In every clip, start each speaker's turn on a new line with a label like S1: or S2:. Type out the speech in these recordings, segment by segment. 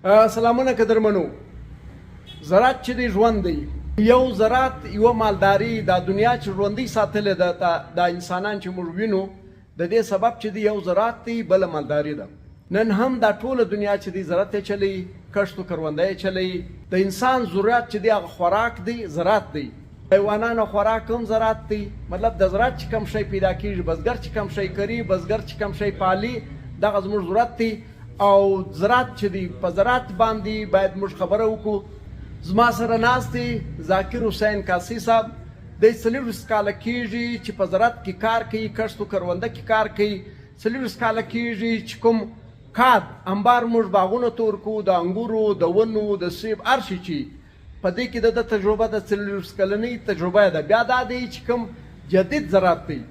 S1: سلامونه قدرمنو. زراعت چې دی ژوند دی. یو زراعت یو مالداري د دنیا چې ژوندۍ ساتلې ده د انسانان چې موږ وینو د دې سبب چې دی یو زراعت دی بل مالداري ده. نن هم دا ټوله دنیا چې دی زراعت چلی کښت او کروندې چلی د انسان ضرورت چې دی هغه خوراک دی زراعت دی. حیوانانو خوراک هم زراعت دی. مطلب د زراعت چې کم شی پیدا کیږي بزګر چې کم شی کوي بزګر چې کم شی پالي دغه زموږ ضرورت دی. او زراعت چې دی په زراعت باندې باید موږ خبره وکړو. زما سره ناست دی ذاکر حسین کاسی صاحب د 40 کاله کېږي چې په زراعت کې کار کوي کښت او کرونده کې کار کوي. 40 کاله کېږي چې کوم کاد انبار موږ باغونه تور کو د انګورو د ونو د سیب هر شي چې په دې کې د تجربه د 40 کلنۍ تجربه ده. بیا دا دی چې کوم جدید زراعت دی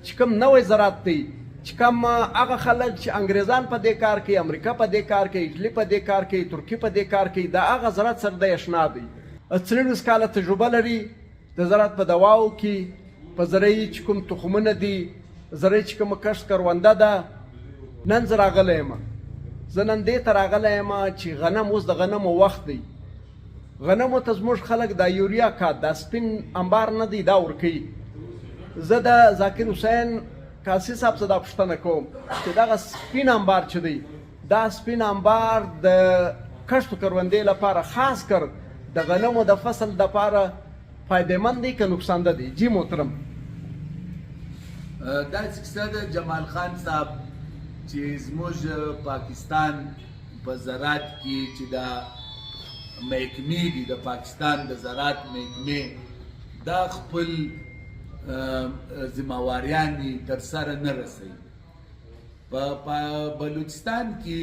S1: چې کوم نوې زراعت دی چې کوم هغه خلک چې انګریزان په دې کار کوي امریکا په دې کار کوي ایټالي په دې کار کوي ترکیه په دې کار کوي دا هغه زراعت سره د اشنا دی. 40 کاله تجربه لري د زراعت په دواو کې په زرعي چې کوم تخمونه دي زرعي چې کوم کښت کرونده ده. نن زه راغلی یم زه نن دې ته راغلی یم چې غنم اوس د غنمو وخت دی. غنمو ته زموږ خلک دا یوریا کاد دا سپین انبار نه دی دا ورکوي. زه د ذاکر حسین کاسی صاحب څخه دا پوښتنه کوم چې دغه سپین انبار چې دی دا سپین انبار د کښت او کروندې لپاره خاص کر د غنمو د فصل لپاره فایدهمند دی که نقصان ده دی؟ جی محترم.
S2: دا کیسه د جمال خان صاحب چې زموږ پاکستان په زراعت کې چې دا محکمې دي د پاکستان د زراعت محکمې دا خپل ذمہواریان تر سره نه رسوي. په بلوچستان کې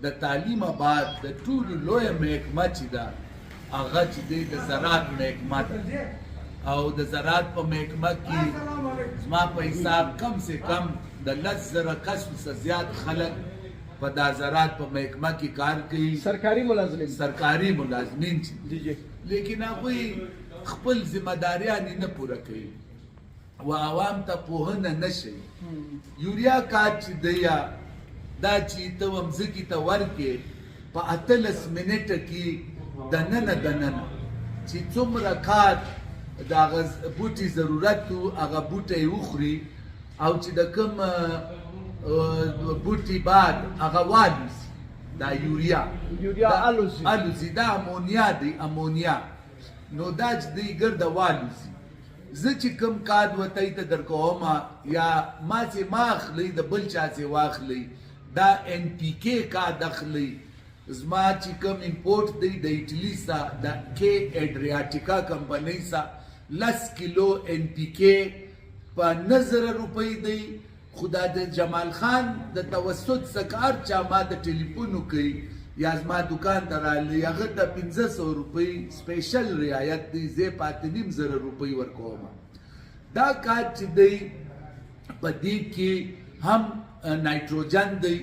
S2: د تعلیم آباد د ټولو لویه محکمه چې ده هغه چې دی د زراعت محکمه ده او د زراعت په محکمه کې زما په حساب کم سے کم د 10,000 کسو څخه زیات خلک په دا زراعت په محکمه کې کار کوي. سرکاري ملازمین چې لیکن هغوی خپل ذمہداریان نه پوره کوي و عوام ته پوهنه نشي. یوریا کاد چې دی دا چې ته مځکې ته ورکې په 18 منټه کې دننه چې څومره کاد د هغه بوټي ضرورت و هغه بوټی وخوري او چې د کوم بوټي بعد هغه والوزي دا یوریا الوزي دا امونیا دی امونیا نو دا چې دی ګرده والوزي. زه چې کوم کاد وتی ته درکوم یا ما چې ما اخلي د بل چا چې واخلي دا NPK کاد اخلي. زما چې کوم امپورټ دی د ایټالي څخه د کې اډریاټیکا کمپنۍ څخه 10 کیلو NPK په 9,000 روپۍ دی. خدا د جمال خان د توسط څخه هر چا ما د ټلیفون کوي یا زما دکان ته راغلی هغه ته 1500 روپۍ سپیشل رعایت دی زه 5,500 روپۍ ورکوم. دا کار چې دی په دې کې هم نایټروجن دی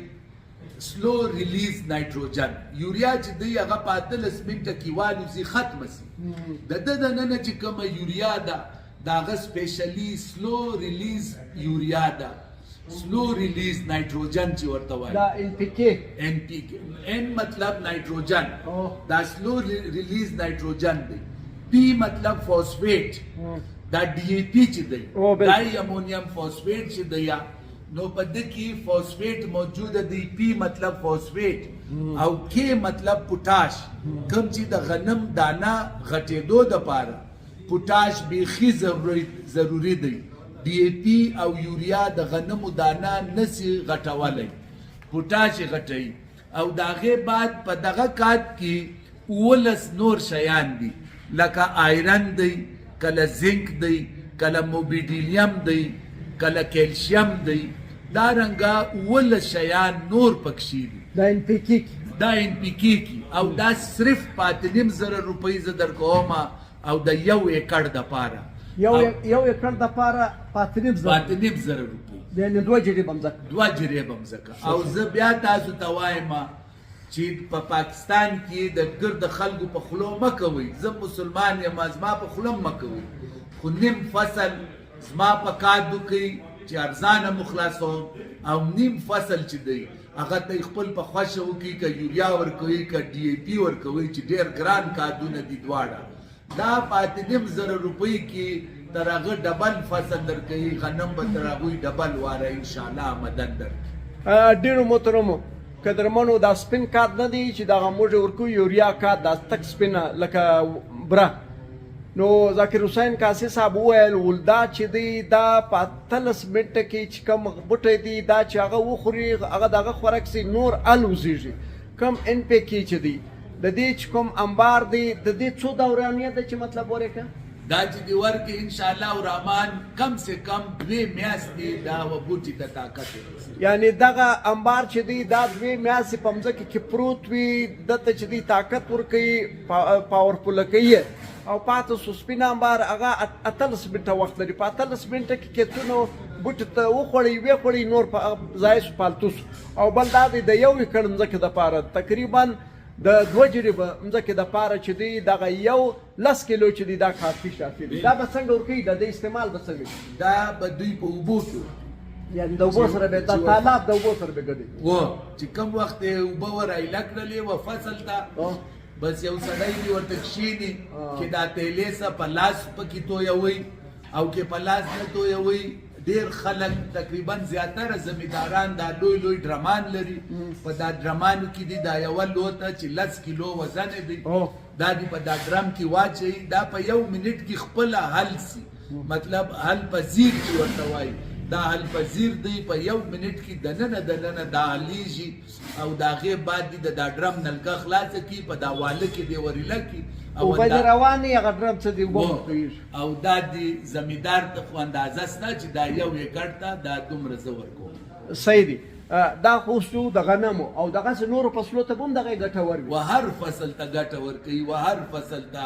S2: سلو ریلیز نایټروجن. یوریا چې دی هغه په 18 منټه کې والوزي ختمه سي. د دننه چې کومه یوریا ده دا هغه سپیشلی سلو ریلیز یوریا ده سلو ریلیز نایټروجن چې ورته وایي
S1: دا
S2: NPK N مطلب نایټروجن دا سلو ریلیز نایټروجن دی. P مطلب فوسفیټ دا DAP چې دی ډای امونیم فوسفیټ چې دی نو په دې کې فوسفیټ موجوده دی. P مطلب فوسفیټ او K مطلب پوټاش کوم چې د غنم دانه غټېدو دپاره پوټاش بیخي ضروري دی. DAP او یوریا د غنمو دانه نسی غټولی پوټاش غټوي او د هغې بعد په دغه کاد کې 19 نور شیان دي لکه آیرن دی کله زنک دی کله موبیډیلیم دی کله کیلشیم دی دارنګه 19 شیان نور پکښې دي دا NPK کی او دا صرف 5,500 روپۍ زه درکوم او د 1 ایکړ دپاره
S1: یو ایکړ دپاره
S2: 5,500 روپۍ
S1: یعنې 2 جریبه
S2: مځکه. او زه بیا تاسو ته وایم چې په پاکستان کې د ګرد خلکو په خولو مه کوئ. زه مسلمان یم زما په خوله مه کوئ خو نیم فصل زما په کاد وکئ چې ارزانه مخلاصوم او نیم فصل چې دی هغه ته خپل په خوښه وکړي که یوریا ورکوي که ډي اے پي ورکوي چې ډېر ګران کادونه دي دواړه دا په 8,500 روپۍ کې تر هغه ډبل فصل درکوي غنم به تر هغوی ډبل واره انشاءالله آمدن درکړي
S1: ډېرو محترمو قدرمنو دا سپین کاد نه دی چې دغه موږ ورکوو یوریا کاد دا تک سپینه لکه بره نو ذاکر حسین کاسی صاحب وویل ول دا چې دی دا په 18 منټه کې چې کوم بوټی دی دا چې هغه وخوري هغه دغه خوراک سي نور الوزیږي کم ان پی کې چې دی د دې چې کوم انبار دی د دې څو دورانیه ده چې مطلب ورکه
S2: دا چې دی ورکې انشاءالله الرحمن کم سے کم 2 میاشتې دا و بوټي ته طاقت ورسوي
S1: یعنی دغه انبار چې دی دا 2 میاشتې په مځکه کې پروت وي دته چې دی طاقت ورکوي پاورفول کوي او پاتې سو سپین انبار هغه 18 منټه وخت لري په 18 منټه کې کتونو بوټي ته وخوړی وی خوړی نور په ځای سو پالتوس او بل دا دی د یو کړه مځکه د پاره تقریبا د 2 جریبه مځکه د پاره چې دی دغه یو 10 کیلو چې دی دا کافي شافي دی دا به څنګه ورکوي د استعمال به څنګه
S2: دا به دوی په اوبو کې
S1: یعنی د اوبو سره به د تالاب د اوبو سره به ګډي
S2: و چې کوم وخت اوبه ورایله کړلې و فصل ته بس یو سړی دی ورته کښېني چې دا تیلې سه په لاس پکې تویوي او کې په لاس نه تویوي ډېر خلک تقریبا زیاتره زمینداران دا لوی لوی ډرمان لري په دا ډرمانو کې دي دا یوه لوته چې 10 کیلو وزن دی دا دی په دا ډرم کې واچوي دا په 1 منټ کې خپله حل سي مطلب حل پذیر چې ورته وایي دا حل پذیر دی په 1 منټ کې دننه دا حلیږي او د هغې بعد دی د دا ډرم نلکه خلاصه کړي په دا واله کې دی ورېله کړي
S1: اوبه دې روانې هغه ډرم څه دی اوبه ورکوي
S2: او دا د زمیندار ته خو اندازه شته چې دا 1 ایکړ ته دا دومره زه ورکوم
S1: صحیح دی دا خو شو د غنمو او دغسې نورو فصلو ته به هم دغه ګټور وي
S2: و هر فصل ته ګټه ورکوي و هر فصل ته